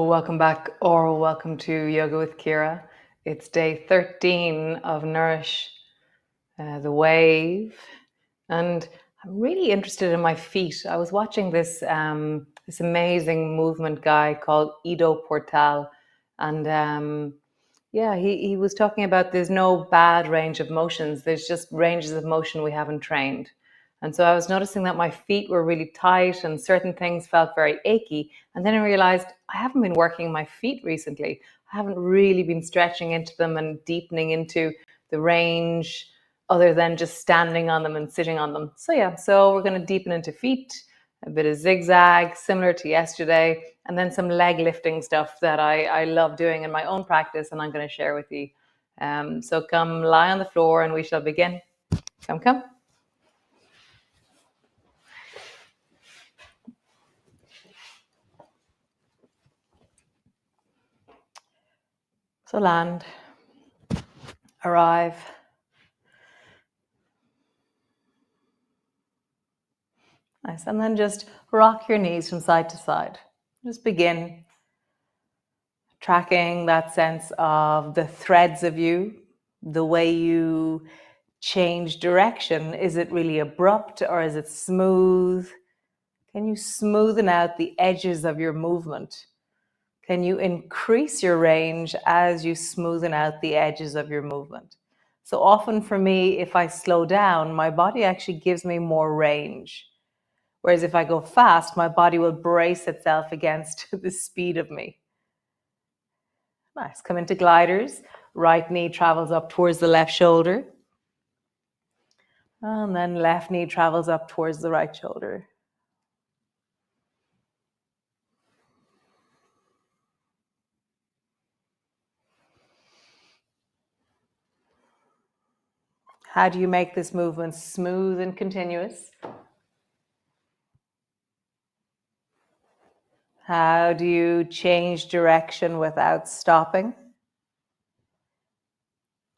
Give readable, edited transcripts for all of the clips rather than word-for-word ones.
Welcome back, or welcome to Yoga with Ciara. It's day 13 of Nourish, the wave, and I'm really interested in my feet. I was watching this amazing movement guy called Ido Portal, and he was talking about there's no bad range of motions. There's just ranges of motion we haven't trained. And so I was noticing that my feet were really tight and certain things felt very achy. And then I realized I haven't been working my feet recently. I haven't really been stretching into them and deepening into the range other than just standing on them and sitting on them. So we're going to deepen into feet, a bit of zigzag, similar to yesterday, and then some leg lifting stuff that I love doing in my own practice, and I'm going to share with you. So come lie on the floor and we shall begin. Come. So land, arrive. Nice. And then just rock your knees from side to side. Just begin tracking that sense of the threads of you, the way you change direction. Is it really abrupt or is it smooth? Can you smoothen out the edges of your movement? Can you increase your range as you smoothen out the edges of your movement? So often for me, if I slow down, my body actually gives me more range. Whereas if I go fast, my body will brace itself against the speed of me. Nice. Come into gliders. Right knee travels up towards the left shoulder. And then left knee travels up towards the right shoulder. How do you make this movement smooth and continuous? How do you change direction without stopping?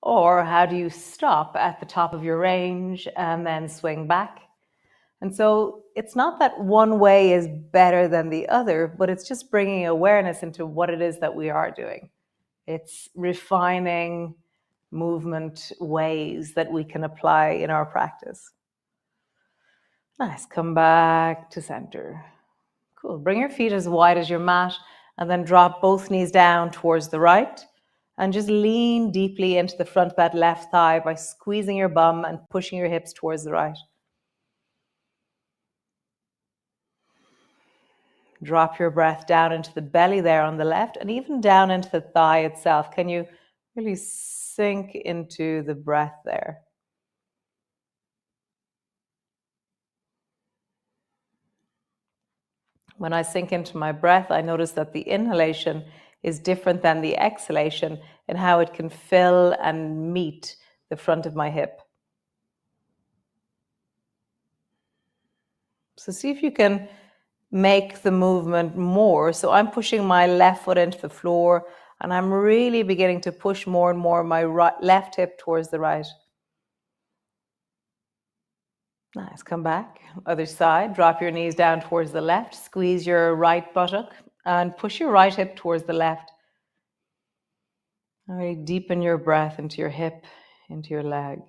Or how do you stop at the top of your range and then swing back? And so it's not that one way is better than the other, but it's just bringing awareness into what it is that we are doing. It's refining movement ways that we can apply in our practice. Nice. Come back to center. Cool. Bring your feet as wide as your mat and then drop both knees down towards the right and just lean deeply into the front of that left thigh by squeezing your bum and pushing your hips towards the right. Drop your breath down into the belly there on the left and even down into the thigh itself. Can you really sink into the breath there? When I sink into my breath, I notice that the inhalation is different than the exhalation in how it can fill and meet the front of my hip. So see if you can make the movement more. So I'm pushing my left foot into the floor and I'm really beginning to push more and more my left hip towards the right. Nice. Come back. Other side. Drop your knees down towards the left. Squeeze your right buttock and push your right hip towards the left. Really deepen your breath into your hip, into your leg.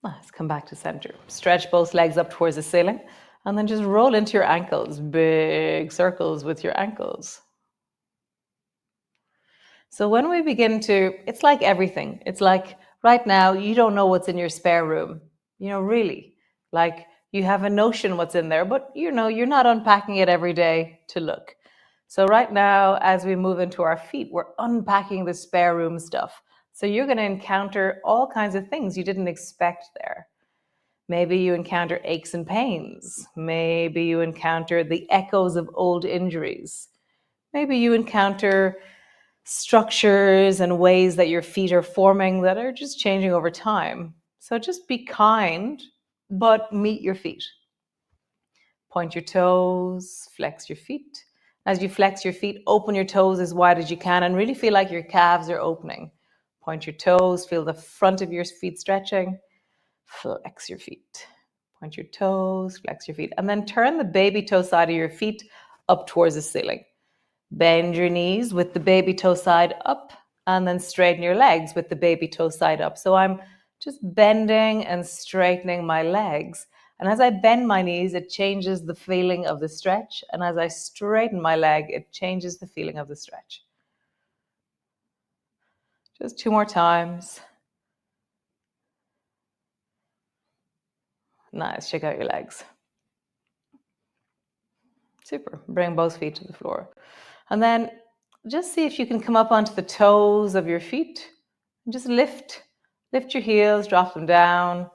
Nice. Come back to center. Stretch both legs up towards the ceiling and then just roll into your ankles. Big circles with your ankles. So when we begin to, it's like everything. It's like right now, you don't know what's in your spare room. Really. Like you have a notion what's in there, but you're not unpacking it every day to look. So right now, as we move into our feet, we're unpacking the spare room stuff. So you're going to encounter all kinds of things you didn't expect there. Maybe you encounter aches and pains. Maybe you encounter the echoes of old injuries. Maybe you encounter structures and ways that your feet are forming that are just changing over time. So just be kind, but meet your feet. Point your toes, flex your feet. As you flex your feet, open your toes as wide as you can and really feel like your calves are opening. Point your toes, feel the front of your feet stretching. Flex your feet. Point your toes, flex your feet, and then turn the baby toe side of your feet up towards the ceiling. Bend your knees with the baby toe side up, and then straighten your legs with the baby toe side up. So I'm just bending and straightening my legs. And as I bend my knees, it changes the feeling of the stretch. And as I straighten my leg, it changes the feeling of the stretch. Just 2 more times. Nice. Check out your legs. Super. Bring both feet to the floor. And then just see if you can come up onto the toes of your feet. And just lift your heels, drop them down.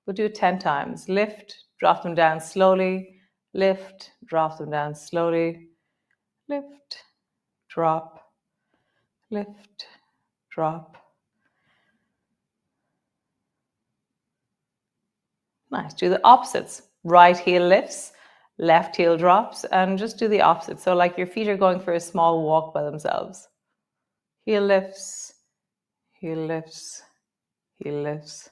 We'll do it 10 times. Lift, drop them down slowly. Lift, drop them down slowly. Lift, drop, lift, drop. Nice. Do the opposites. Right heel lifts, left heel drops, and just do the opposite. So like your feet are going for a small walk by themselves. Heel lifts, heel lifts, heel lifts,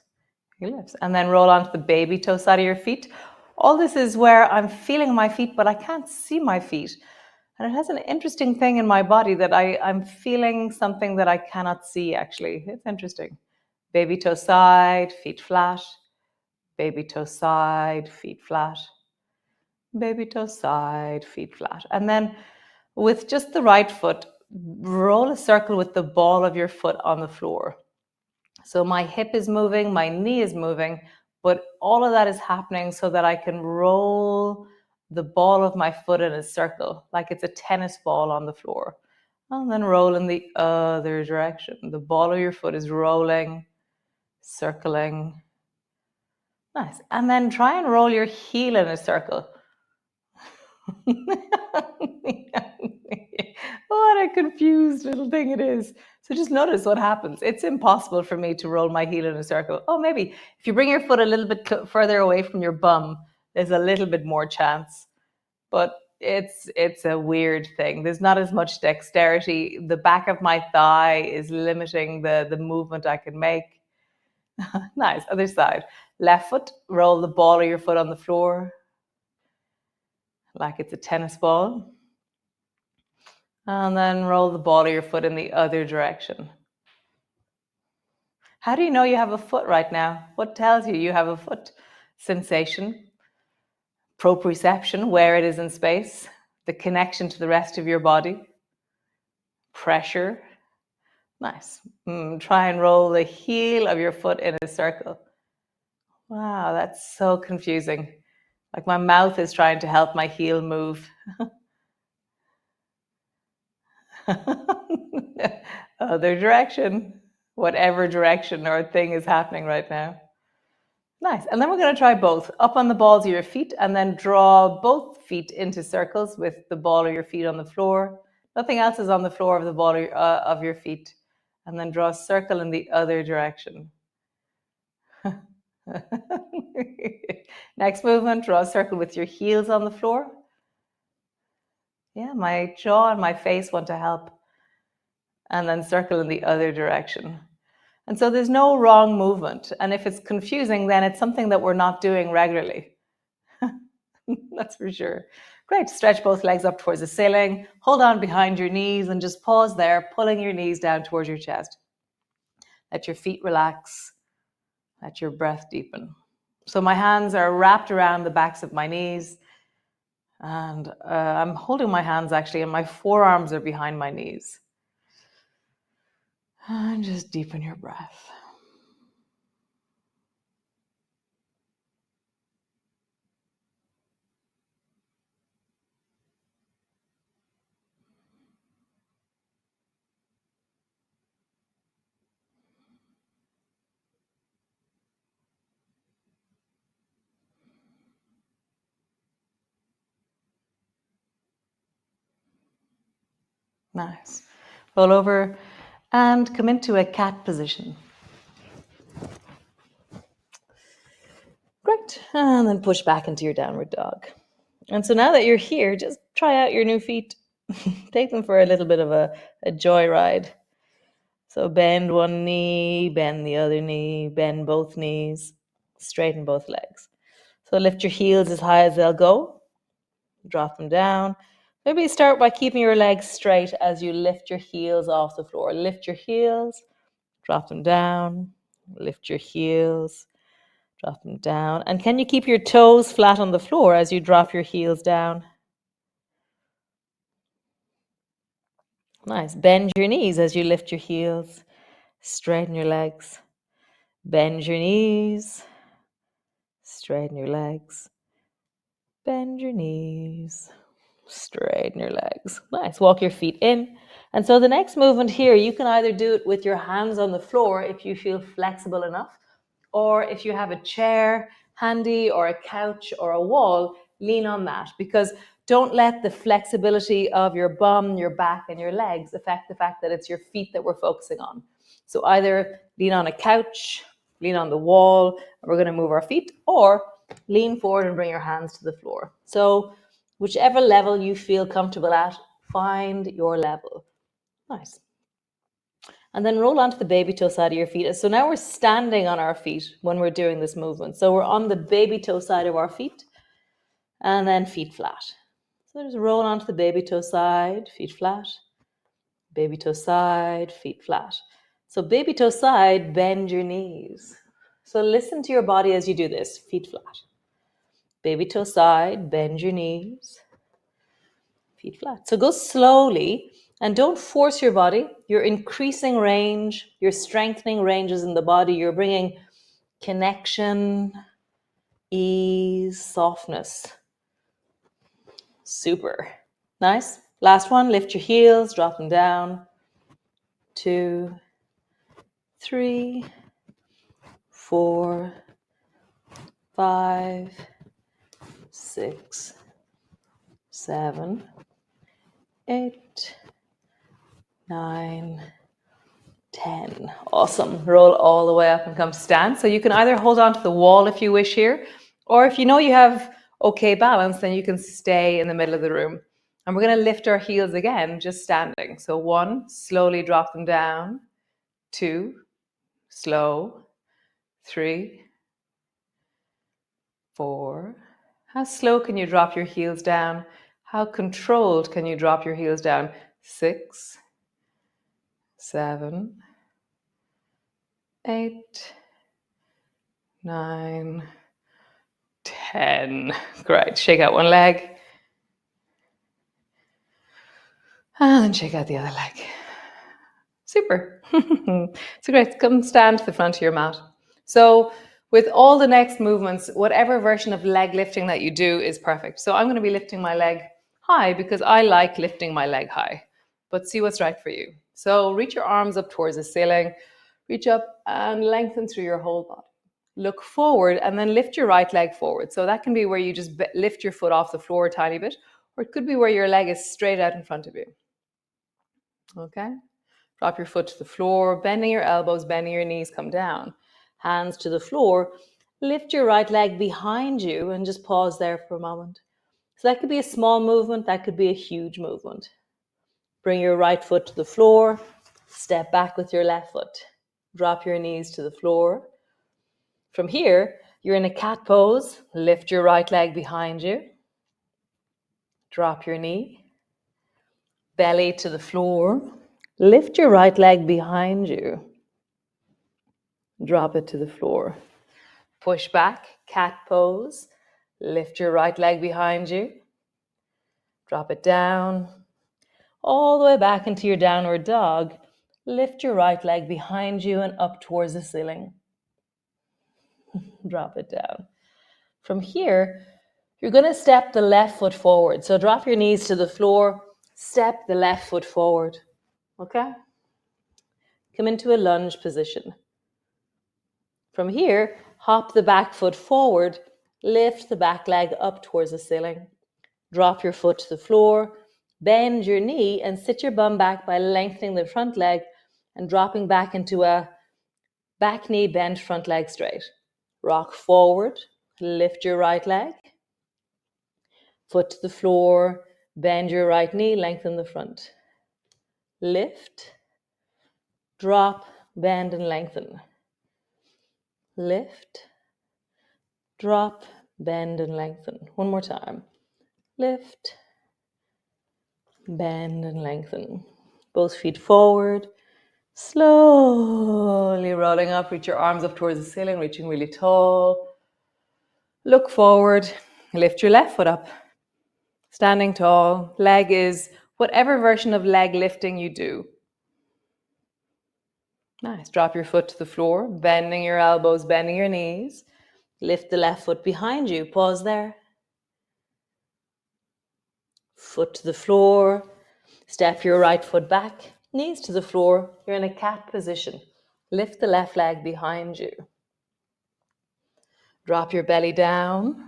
heel lifts. And then roll onto the baby toe side of your feet. All this is where I'm feeling my feet, but I can't see my feet. And it has an interesting thing in my body that I'm feeling something that I cannot see, actually. It's interesting. Baby toe side, feet flat. Baby toe side, feet flat. Baby toe side, feet flat. And then with just the right foot, roll a circle with the ball of your foot on the floor. So my hip is moving, my knee is moving, but all of that is happening so that I can roll the ball of my foot in a circle, like it's a tennis ball on the floor. And then roll in the other direction. The ball of your foot is rolling, circling. Nice. And then try and roll your heel in a circle. What a confused little thing it is. So just notice what happens. It's impossible for me to roll my heel in a circle. Oh, maybe if you bring your foot a little bit further away from your bum, there's a little bit more chance. But it's a weird thing. There's not as much dexterity. The back of my thigh is limiting the movement I can make. Nice. Other side. Left foot, roll the ball of your foot on the floor like it's a tennis ball. And then roll the ball of your foot in the other direction. How do you know you have a foot right now? What tells you you have a foot? Sensation, proprioception, where it is in space, the connection to the rest of your body, pressure. Nice. Try and roll the heel of your foot in a circle. Wow, that's so confusing. Like my mouth is trying to help my heel move. Other direction, whatever direction or thing is happening right now. Nice. And then we're going to try both. Up on the balls of your feet and then draw both feet into circles with the ball of your feet on the floor. Nothing else is on the floor of the ball of your feet. And then draw a circle in the other direction. Next movement, draw a circle with your heels on the floor. Yeah, my jaw and my face want to help. And then circle in the other direction. And so there's no wrong movement. And if it's confusing, then it's something that we're not doing regularly. That's for sure. Great. Stretch both legs up towards the ceiling. Hold on behind your knees and just pause there, pulling your knees down towards your chest. Let your feet relax. Let your breath deepen. So my hands are wrapped around the backs of my knees. And I'm holding my hands actually, and my forearms are behind my knees. And just deepen your breath. Nice. Roll over and come into a cat position. Great. And then push back into your downward dog. And so now that you're here, just try out your new feet. Take them for a little bit of a joyride. So bend one knee, bend the other knee, bend both knees, straighten both legs. So lift your heels as high as they'll go. Drop them down. Maybe start by keeping your legs straight as you lift your heels off the floor. Lift your heels, drop them down. Lift your heels, drop them down. And can you keep your toes flat on the floor as you drop your heels down? Nice. Bend your knees as you lift your heels. Straighten your legs. Bend your knees. Straighten your legs. Bend your knees. Straighten your legs. Nice. Walk your feet in. And so the next movement here, you can either do it with your hands on the floor if you feel flexible enough, or if you have a chair handy or a couch or a wall, lean on that, because don't let the flexibility of your bum, your back, and your legs affect the fact that it's your feet that we're focusing on. So either lean on a couch, lean on the wall, and we're going to move our feet, or lean forward and bring your hands to the floor. So whichever level you feel comfortable at, find your level. Nice. And then roll onto the baby toe side of your feet. So now we're standing on our feet when we're doing this movement. So we're on the baby toe side of our feet, and then feet flat. So just roll onto the baby toe side, feet flat. Baby toe side, feet flat. So baby toe side, bend your knees. So listen to your body as you do this, feet flat. Baby toe side, bend your knees. Feet flat. So go slowly and don't force your body. You're increasing range. You're strengthening ranges in the body. You're bringing connection, ease, softness. Super. Nice. Last one. Lift your heels, drop them down. 2, 3, 4, 5, 6, 7, 8, 9, 10. Awesome. Roll all the way up and come stand. So you can either hold on to the wall if you wish here, or if you know you have okay balance, then you can stay in the middle of the room. And we're going to lift our heels again, just standing. So 1, slowly drop them down. 2, slow. 3, 4. How slow can you drop your heels down? How controlled can you drop your heels down? 6, 7, 8, 9, 10. Great. Shake out one leg. And then shake out the other leg. Super. So great. Come stand to the front of your mat. So with all the next movements, whatever version of leg lifting that you do is perfect. So I'm going to be lifting my leg high because I like lifting my leg high. But see what's right for you. So reach your arms up towards the ceiling. Reach up and lengthen through your whole body. Look forward and then lift your right leg forward. So that can be where you just lift your foot off the floor a tiny bit, or it could be where your leg is straight out in front of you. Okay? Drop your foot to the floor, bending your elbows, bending your knees, come down. Hands to the floor. Lift your right leg behind you and just pause there for a moment. So that could be a small movement, that could be a huge movement. Bring your right foot to the floor. Step back with your left foot. Drop your knees to the floor. From here, you're in a cat pose. Lift your right leg behind you. Drop your knee. Belly to the floor. Lift your right leg behind you. Drop it to the floor. Push back, cat pose. Lift your right leg behind you. Drop it down. All the way back into your downward dog. Lift your right leg behind you and up towards the ceiling. Drop it down. From here, you're going to step the left foot forward. So drop your knees to the floor. Step the left foot forward. Okay? Come into a lunge position. From here, hop the back foot forward. Lift the back leg up towards the ceiling. Drop your foot to the floor. Bend your knee and sit your bum back by lengthening the front leg and dropping back into a back knee bent, front leg straight. Rock forward. Lift your right leg. Foot to the floor. Bend your right knee, lengthen the front. Lift. Drop, bend and lengthen. Lift. Drop, bend and lengthen. One more time. Lift, bend and lengthen. Both feet forward. Slowly rolling up, reach your arms up towards the ceiling, reaching really tall. Look forward, lift your left foot up. Standing tall, leg is whatever version of leg lifting you do. Nice, drop your foot to the floor, bending your elbows, bending your knees. Lift the left foot behind you, pause there. Foot to the floor, step your right foot back, knees to the floor. You're in a cat position. Lift the left leg behind you. Drop your belly down.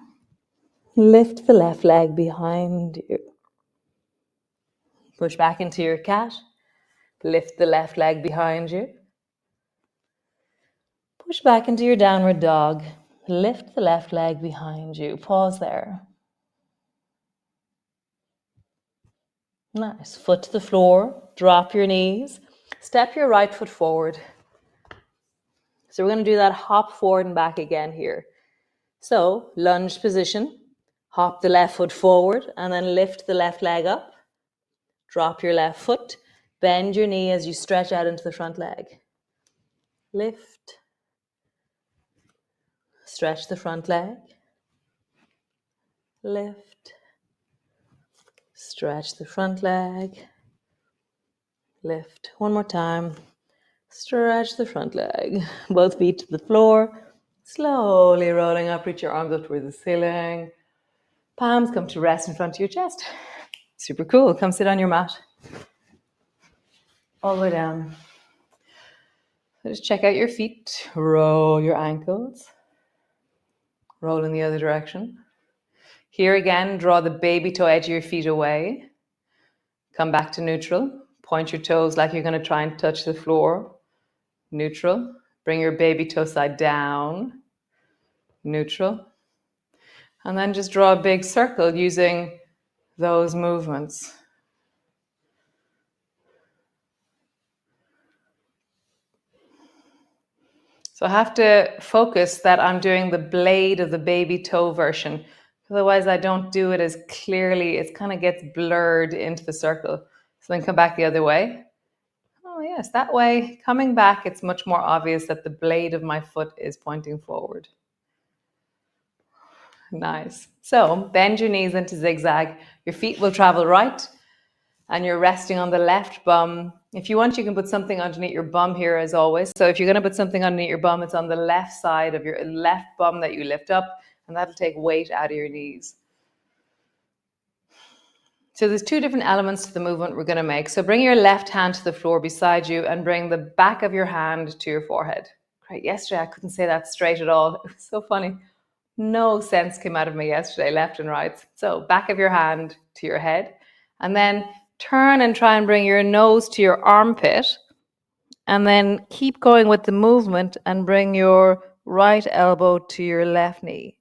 Lift the left leg behind you. Push back into your cat. Lift the left leg behind you. Push back into your downward dog. Lift the left leg behind you. Pause there. Nice. Foot to the floor. Drop your knees. Step your right foot forward. So we're going to do that hop forward and back again here. So lunge position. Hop the left foot forward and then lift the left leg up. Drop your left foot. Bend your knee as you stretch out into the front leg. Lift. Stretch the front leg. Lift. Stretch the front leg. Lift. One more time. Stretch the front leg. Both feet to the floor. Slowly rolling up. Reach your arms up towards the ceiling. Palms come to rest in front of your chest. Super cool. Come sit on your mat. All the way down. Just check out your feet. Roll your ankles. Roll in the other direction. Here again, draw the baby toe edge of your feet away. Come back to neutral. Point your toes like you're going to try and touch the floor. Neutral. Bring your baby toe side down. Neutral. And then just draw a big circle using those movements. So I have to focus that I'm doing the blade of the baby toe version. Otherwise, I don't do it as clearly. It kind of gets blurred into the circle. So then come back the other way. Oh, yes, that way. Coming back, it's much more obvious that the blade of my foot is pointing forward. Nice. So bend your knees into zigzag. Your feet will travel right and you're resting on the left bum. If you want, you can put something underneath your bum here as always. So if you're going to put something underneath your bum, it's on the left side of your left bum that you lift up, and that'll take weight out of your knees. So there's two different elements to the movement we're going to make. So bring your left hand to the floor beside you and bring the back of your hand to your forehead. Great. Yesterday I couldn't say that straight at all. It was so funny. No sense came out of me yesterday, left and right. So back of your hand to your head, and then turn and try and bring your nose to your armpit, and then keep going with the movement and bring your right elbow to your left knee,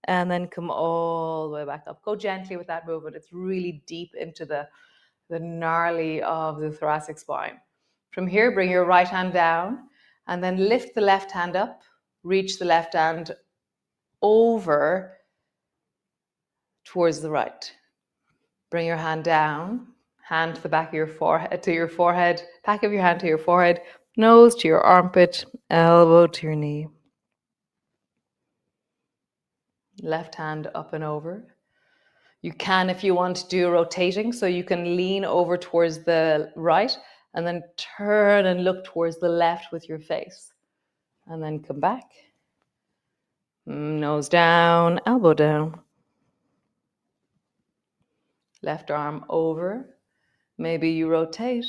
and then come all the way back up. Go gently with that movement. It's really deep into the gnarly of the thoracic spine. From here, bring your right hand down and then lift the left hand up, reach the left hand over towards the right. Bring your hand down, hand to the back of your forehead, back of your hand to your forehead, nose to your armpit, elbow to your knee. Left hand up and over. You can, if you want, do rotating, so you can lean over towards the right and then turn and look towards the left with your face. And then come back. Nose down, elbow down. Left arm over. Maybe you rotate.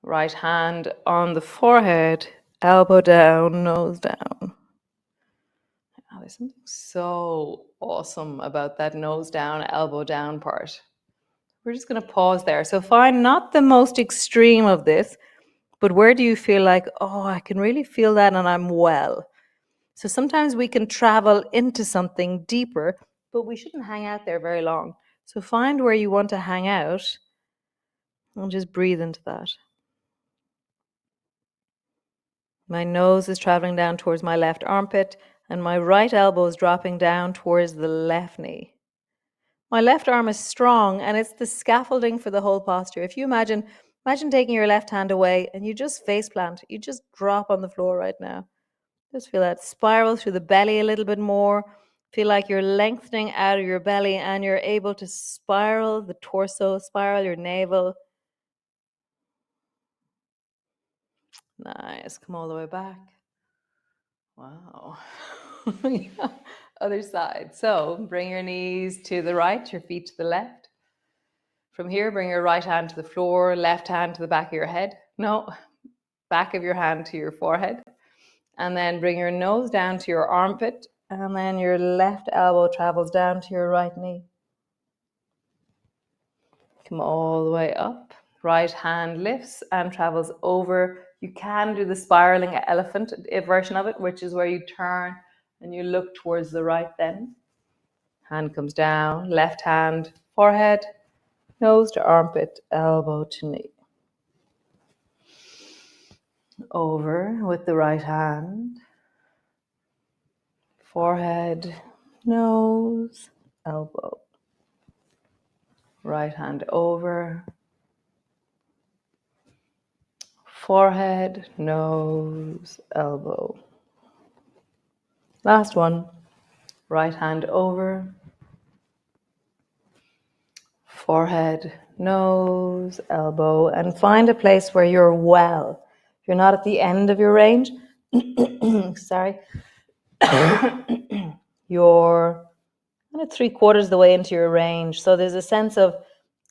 Right hand on the forehead, elbow down, nose down. Oh, there's something so awesome about that nose down, elbow down part. We're just going to pause there. So find not the most extreme of this, but where do you feel like, oh, I can really feel that and I'm well. So sometimes we can travel into something deeper, but we shouldn't hang out there very long. So find where you want to hang out and just breathe into that. My nose is traveling down towards my left armpit And my right elbow is dropping down towards the left knee. My left arm is strong, and it's the scaffolding for the whole posture. If you imagine taking your left hand away and you just face plant, you just drop on the floor right now. Just feel that spiral through the belly a little bit more. Feel like you're lengthening out of your belly and you're able to spiral the torso, spiral your navel. Nice. Come all the way back. Wow. Yeah. Other side. So bring your knees to the right, your feet to the left. From here, bring your right hand to the floor, left hand to the back of your head. No, back of your hand to your forehead. And then bring your nose down to your armpit. And then your left elbow travels down to your right knee. Come all the way up. Right hand lifts and travels over. You can do the spiraling elephant version of it, which is where you turn and you look towards the right then. Hand comes down, left hand, forehead, nose to armpit, elbow to knee. Over with the right hand, forehead, nose, elbow. Right hand over, forehead, nose, elbow. Last one. Right hand over, forehead, nose, elbow, and find a place where you're well. If you're not at the end of your range, sorry, you're kind of 3/4 of the way into your range. So there's a sense of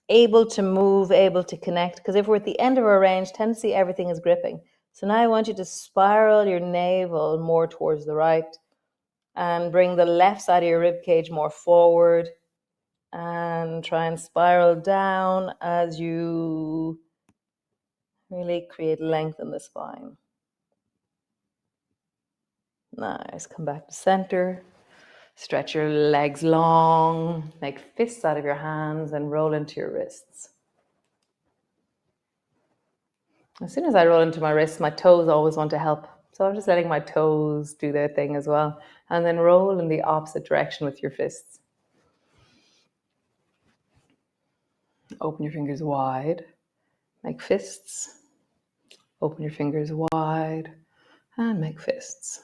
able to move, able to connect. Because if we're at the end of our range, tend to see everything is gripping. So now I want you to spiral your navel more towards the right and bring the left side of your rib cage more forward. And try and spiral down as you really create length in the spine. Nice. Come back to center. Stretch your legs long. Make fists out of your hands and roll into your wrists. As soon as I roll into my wrists, my toes always want to help. So I'm just letting my toes do their thing as well. And then roll in the opposite direction with your fists. Open your fingers wide. Make fists. Open your fingers wide and make fists.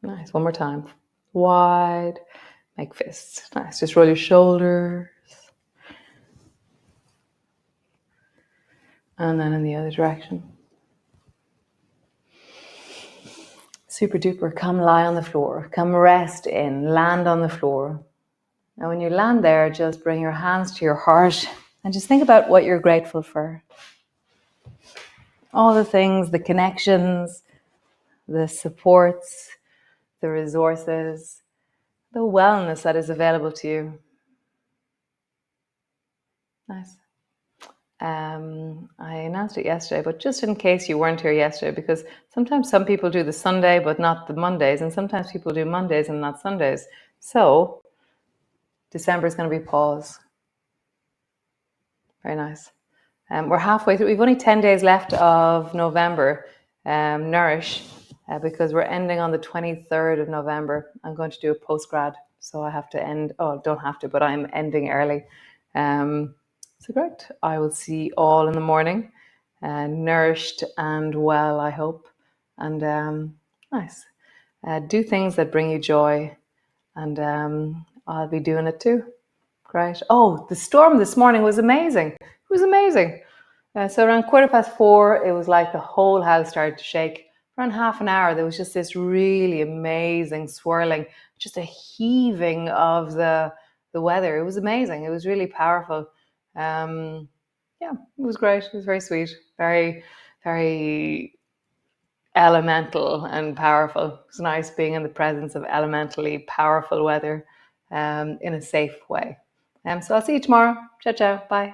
Nice. One more time. Wide. Make fists. Nice. Just roll your shoulders. And then in the other direction. Super duper. Come lie on the floor. Come rest in. Land on the floor. Now when you land there, just bring your hands to your heart and just think about what you're grateful for. All the things, the connections, the supports, the resources, the wellness that is available to you. Nice. I announced it yesterday, but just in case you weren't here yesterday, because sometimes some people do the Sunday but not the Mondays, and sometimes people do Mondays and not Sundays. So December is going to be pause. Very nice. We're halfway through. We've only 10 days left of November, Nourish, because we're ending on the 23rd of November. I'm going to do a postgrad, so I have to end. Oh, don't have to, but I'm ending early. So great. I will see you all in the morning, nourished and well, I hope. And nice. Do things that bring you joy, and I'll be doing it too. Great. Oh, the storm this morning was amazing. It was amazing. So around 4:15, it was like the whole house started to shake. Around half an hour, there was just this really amazing swirling, just a heaving of the weather. It was amazing. It was really powerful. Yeah, it was great. It was very sweet, very, very elemental and powerful. It's nice being in the presence of elementally powerful weather in a safe way. So I'll see you tomorrow. Ciao, ciao. Bye.